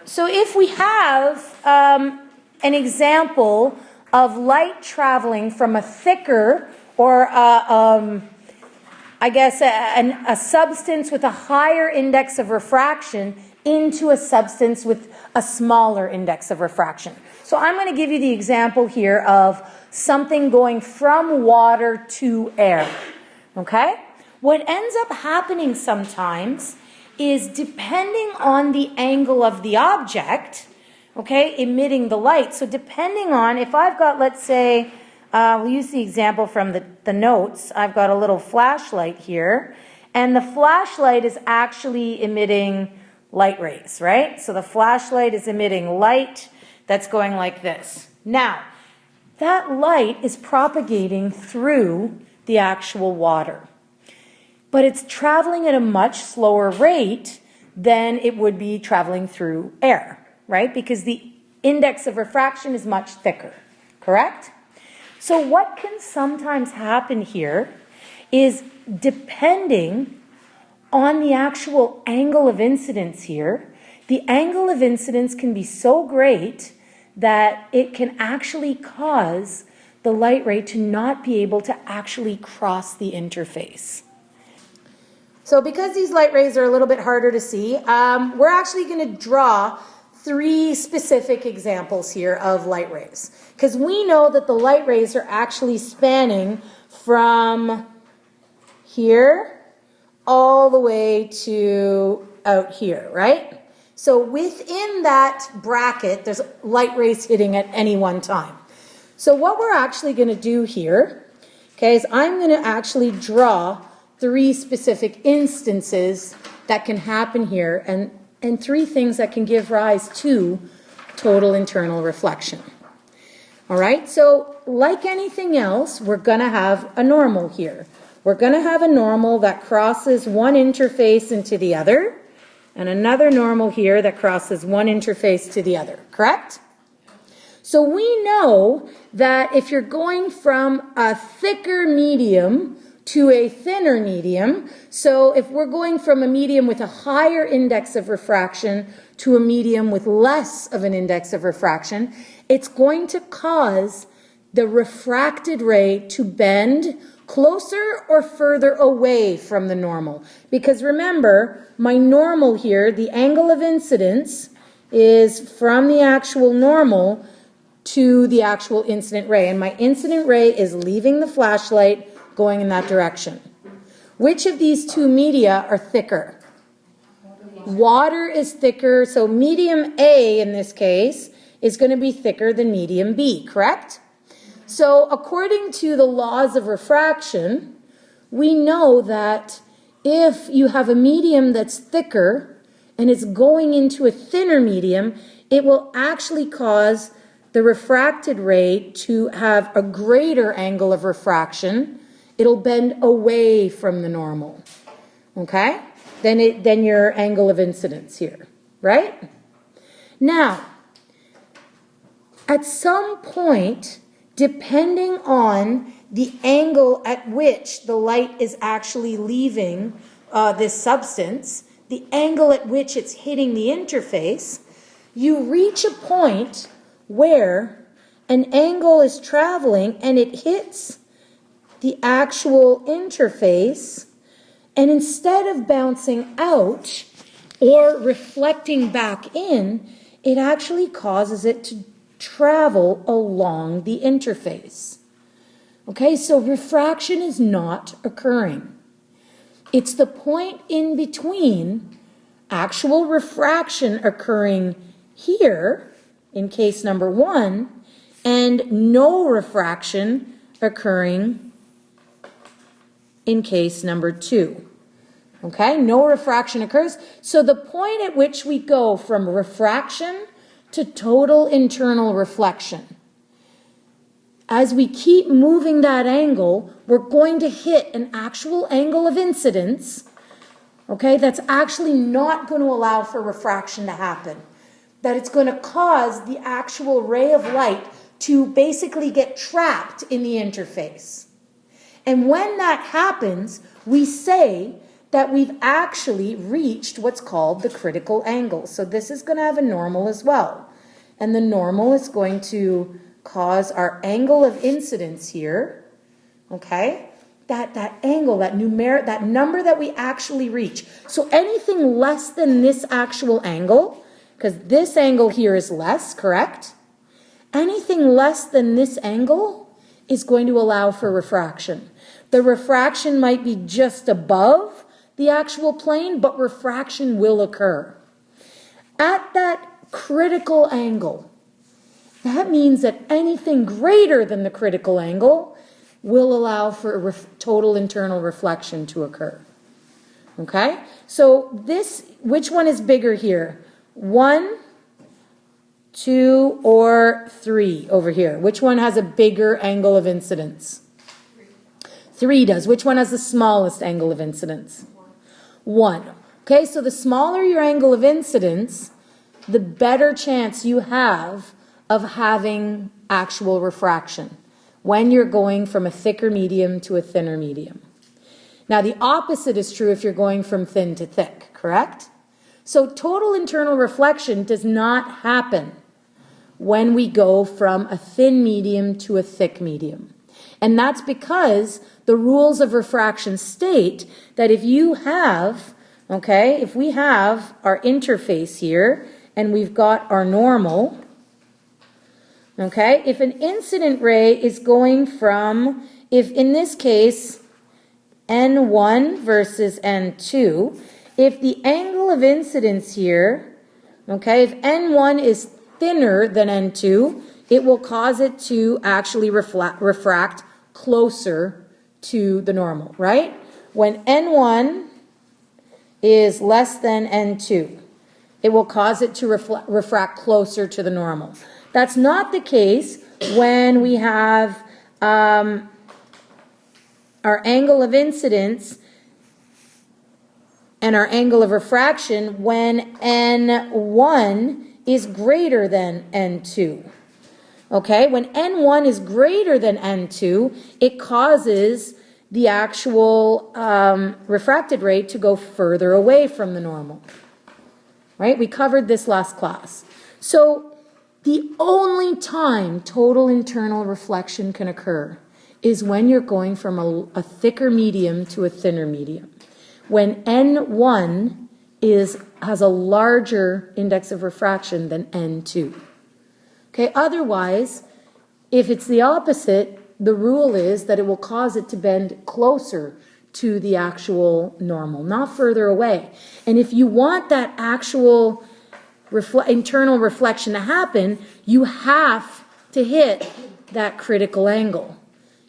So if we have an example of light traveling from a thicker or a substance with a higher index of refraction into a substance with a smaller index of refraction. So I'm going to give you the example here of something going from water to air. Okay? What ends up happening sometimes is, depending on the angle of the object, okay, emitting the light. So depending on, if I've got, let's say, we'll use the example from the notes. I've got a little flashlight here, and the flashlight is actually emitting light rays, right? So the flashlight is emitting light that's going like this. Now, that light is propagating through the actual water, but it's traveling at a much slower rate than it would be traveling through air, right? Because the index of refraction is much thicker, correct? So what can sometimes happen here is, depending on the actual angle of incidence here, the angle of incidence can be so great that it can actually cause the light ray to not be able to actually cross the interface. So because these light rays are a little bit harder to see, we're actually going to draw 3 specific examples here of light rays. Because we know that the light rays are actually spanning from here all the way to out here, right? So within that bracket, there's light rays hitting at any one time. So what we're actually going to do here, okay, is I'm going to actually draw 3 specific instances that can happen here, and 3 things that can give rise to total internal reflection. All right, so like anything else, we're going to have a normal here. We're going to have a normal that crosses one interface into the other, and another normal here that crosses one interface to the other, correct? So we know that if you're going from a thicker medium to a thinner medium, so if we're going from a medium with a higher index of refraction to a medium with less of an index of refraction, it's going to cause the refracted ray to bend closer or further away from the normal. Because remember, my normal here, the angle of incidence is from the actual normal to the actual incident ray. And my incident ray is leaving the flashlight, going in that direction. Which of these 2 media are thicker? Water is thicker, so medium A in this case is going to be thicker than medium B, correct? So according to the laws of refraction, we know that if you have a medium that's thicker and it's going into a thinner medium, it will actually cause the refracted ray to have a greater angle of refraction. It'll bend away from the normal, okay? Than your angle of incidence here, right? Now, at some point, depending on the angle at which the light is actually leaving this substance, the angle at which it's hitting the interface, you reach a point where an angle is traveling and it hits the actual interface, and instead of bouncing out or reflecting back in, it actually causes it to travel along the interface. Okay, so refraction is not occurring. It's the point in between actual refraction occurring here in case number 1 and no refraction occurring in case number 2. Okay, no refraction occurs. So the point at which we go from refraction to total internal reflection, as we keep moving that angle, we're going to hit an actual angle of incidence, okay, that's actually not going to allow for refraction to happen. That it's going to cause the actual ray of light to basically get trapped in the interface. And when that happens, we say that we've actually reached what's called the critical angle. So this is going to have a normal as well. And the normal is going to cause our angle of incidence here, okay? That angle, that number that we actually reach. So anything less than this actual angle, because this angle here is less, correct? Anything less than this angle is going to allow for refraction. The refraction might be just above the actual plane, but refraction will occur. At that critical angle, that means that anything greater than the critical angle will allow for total internal reflection to occur. Okay? So this, which one is bigger here? 1, 2, or 3 over here? Which one has a bigger angle of incidence? 3 does. Which one has the smallest angle of incidence? 1. Okay, so the smaller your angle of incidence, the better chance you have of having actual refraction when you're going from a thicker medium to a thinner medium. Now, the opposite is true if you're going from thin to thick, correct? So total internal reflection does not happen when we go from a thin medium to a thick medium. And that's because the rules of refraction state that if you have, okay, if we have our interface here and we've got our normal, okay, if an incident ray is going from, if in this case, N1 versus N2, if the angle of incidence here, okay, if N1 is thinner than N2, it will cause it to actually refract closer to the normal, right? When N1 is less than N2, it will cause it to refract closer to the normal. That's not the case when we have our angle of incidence and our angle of refraction when N1 is greater than N2. Okay, when N1 is greater than N2, it causes the actual refracted rate to go further away from the normal. Right? We covered this last class. So the only time total internal reflection can occur is when you're going from a thicker medium to a thinner medium. When N1 has a larger index of refraction than N2. Okay, otherwise, if it's the opposite, the rule is that it will cause it to bend closer to the actual normal, not further away. And if you want that actual internal reflection to happen, you have to hit that critical angle.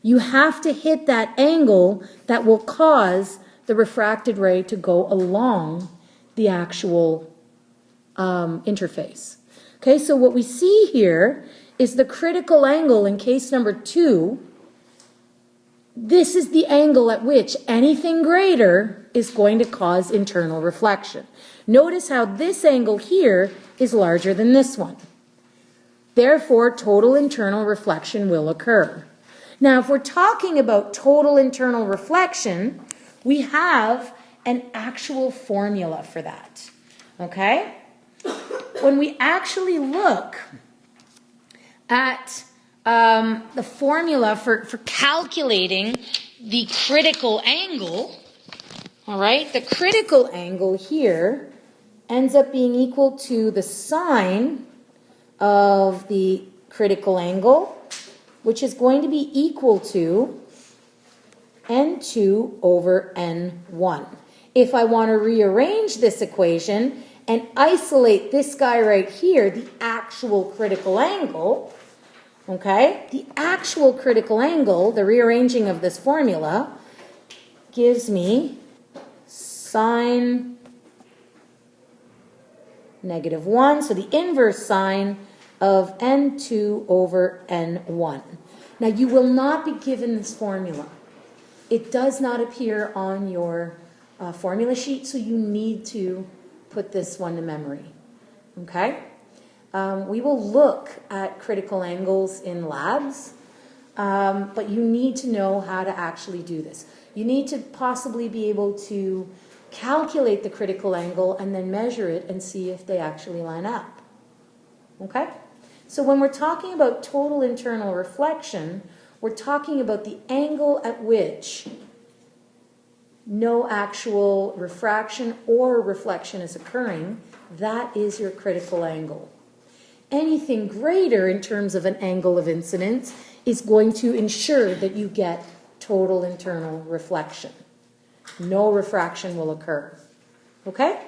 You have to hit that angle that will cause the refracted ray to go along the actual interface. Okay, so what we see here is the critical angle in case number 2. This is the angle at which anything greater is going to cause internal reflection. Notice how this angle here is larger than this one. Therefore, total internal reflection will occur. Now, if we're talking about total internal reflection, we have an actual formula for that. Okay? When we actually look at the formula for calculating the critical angle, all right, the critical angle here ends up being equal to the sine of the critical angle, which is going to be equal to N2 over N1. If I want to rearrange this equation and isolate this guy right here, the actual critical angle, okay, the actual critical angle, the rearranging of this formula, gives me sine -1, so the inverse sine of N2 over N1. Now, you will not be given this formula. It does not appear on your formula sheet, so you need to put this one to memory. Okay? We will look at critical angles in labs, but you need to know how to actually do this. You need to possibly be able to calculate the critical angle, and then measure it and see if they actually line up. Okay? So when we're talking about total internal reflection, we're talking about the angle at which no actual refraction or reflection is occurring. That is your critical angle. Anything greater in terms of an angle of incidence is going to ensure that you get total internal reflection. No refraction will occur. Okay?